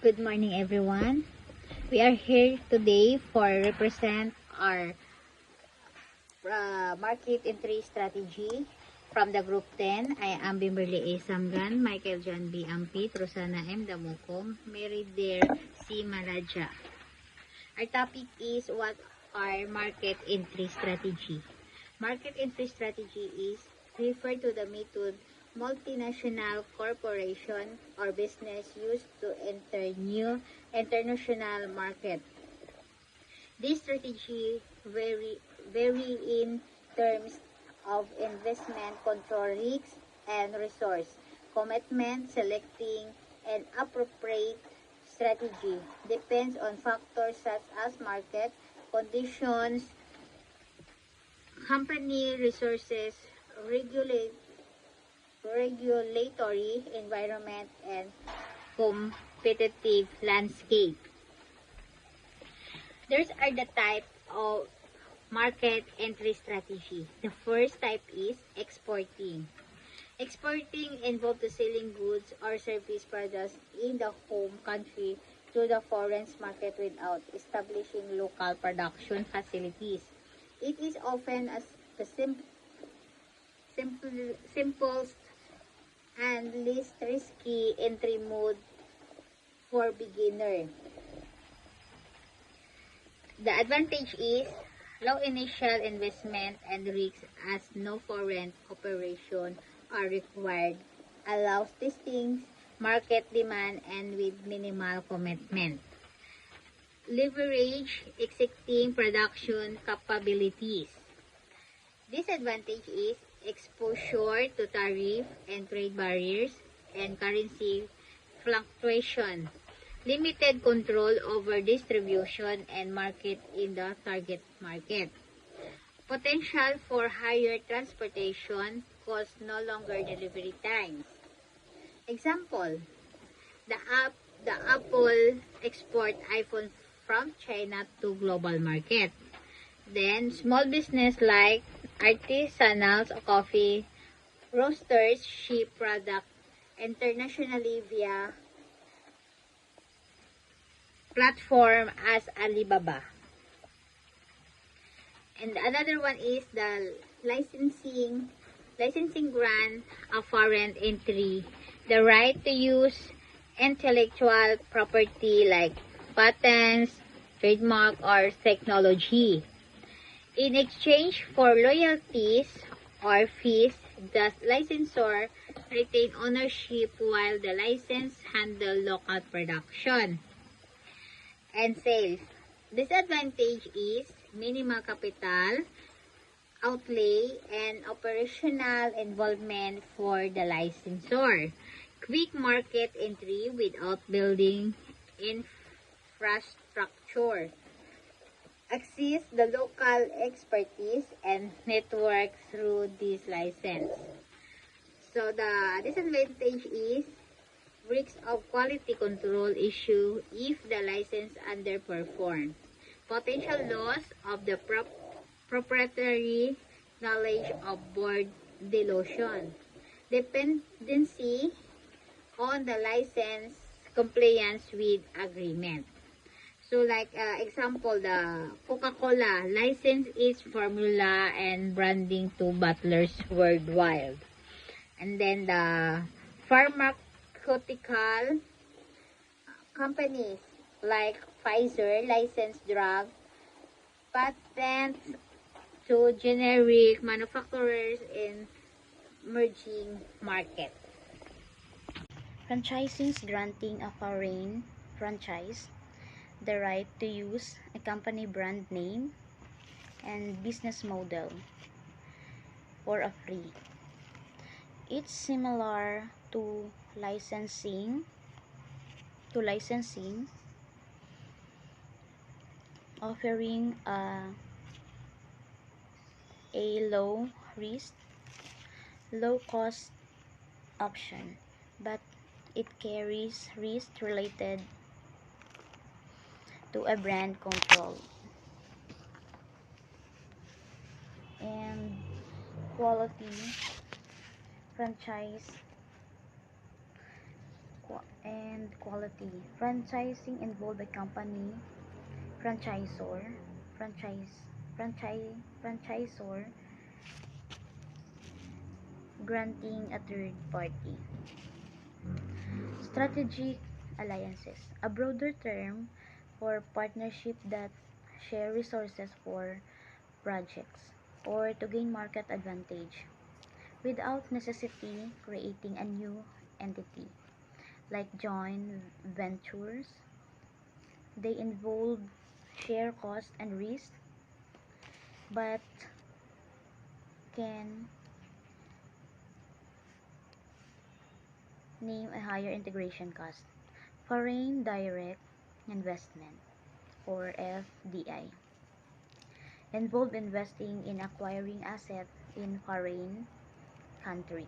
Good morning, everyone. We are here today for represent our market entry strategy from the Group 10. I am Bimberly A. Samgan, Michael John B. Ampit, Rosana M. Damukom, Mary Dare C. Malaja. Our topic is what are market entry strategy. Market entry strategy is refer to the method multinational corporation or business used to enter new international market. This strategy vary in terms of investment, control risks, and resource commitment. Selecting an appropriate strategy depends on factors such as market conditions, company resources, regulatory environment, and competitive landscape. These are the type of market entry strategy. The first type is exporting. Exporting involves the selling goods or service products in the home country to the foreign market without establishing local production facilities. It is often as the simplest and least risky entry mode for beginner. The advantage is low initial investment and risks as no foreign operation are required, allows testing market demand and with minimal commitment. Leverage existing production capabilities. Disadvantage is exposure to tariff and trade barriers and currency fluctuation. Limited control over distribution and market in the target market. Potential for higher transportation costs, no longer delivery times. Example, the Apple export iPhone from China to global market. Then small business like artisanal coffee roasters ship product internationally via platform as Alibaba. And another one is the licensing grant of foreign entry, the right to use intellectual property like patents, trademark, or technology. In exchange for loyalties or fees, the licensor retain ownership while the license handle local production and sales. Disadvantage is minimal capital outlay and operational involvement for the licensor. Quick market entry without building infrastructure. Access the local expertise and network through this license. So the disadvantage is risk of quality control issue if the license underperform. Potential loss of the proprietary knowledge of board dilution. Dependency on the license compliance with agreement. So like example, the Coca-Cola license its formula and branding to bottlers worldwide. And then the pharmaceutical companies like Pfizer license drug patents to generic manufacturers in emerging market. Franchising is granting a foreign franchise the right to use a company brand name and business model for a free. It's similar to licensing, offering a low risk, low cost option, but it carries risk related to a brand control and quality franchise And quality. Franchising involve a company, franchisor, franchisor granting a third party. Strategic alliances, a broader term for partnership that share resources for projects or to gain market advantage without necessity creating a new entity, like joint ventures. They involve share cost and risk but can name a higher integration cost. Foreign direct investment or FDI involve investing in acquiring asset in foreign country.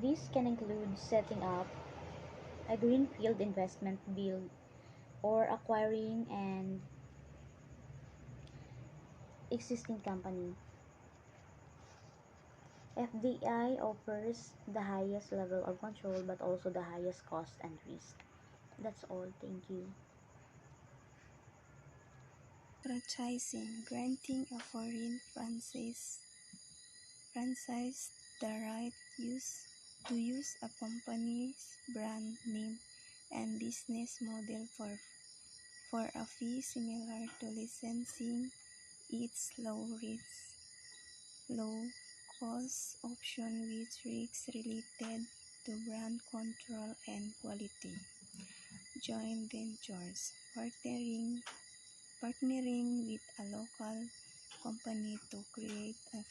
This can include setting up a greenfield investment build or acquiring an existing company. FDI offers the highest level of control but also the highest cost and risk. That's all. Thank you. Franchising, granting a foreign franchise the right to use a company's brand name and business model for a fee similar to licensing. It's low cost option with risks related to brand control and quality. Joint ventures, partnering with a local company to create a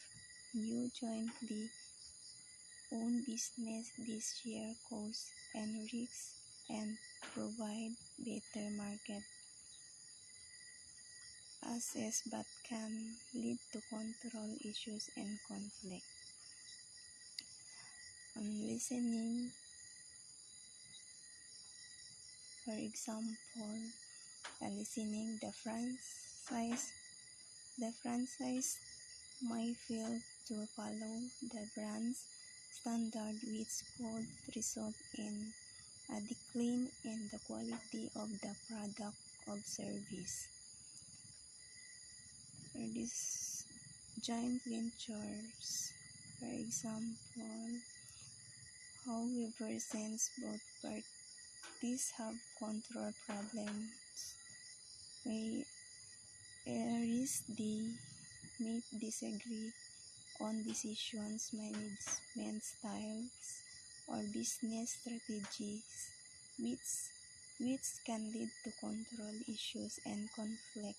new jointly owned business. This share costs and risks and provide better market access but can lead to control issues and conflict. Listening, for example, listening the franchise might fail to follow the brand's standard, which could result in a decline in the quality of the product or service. For these joint ventures, for example, however, since both parties have control problems, may arise they may disagree on decisions, management styles, or business strategies, which can lead to control issues and conflict.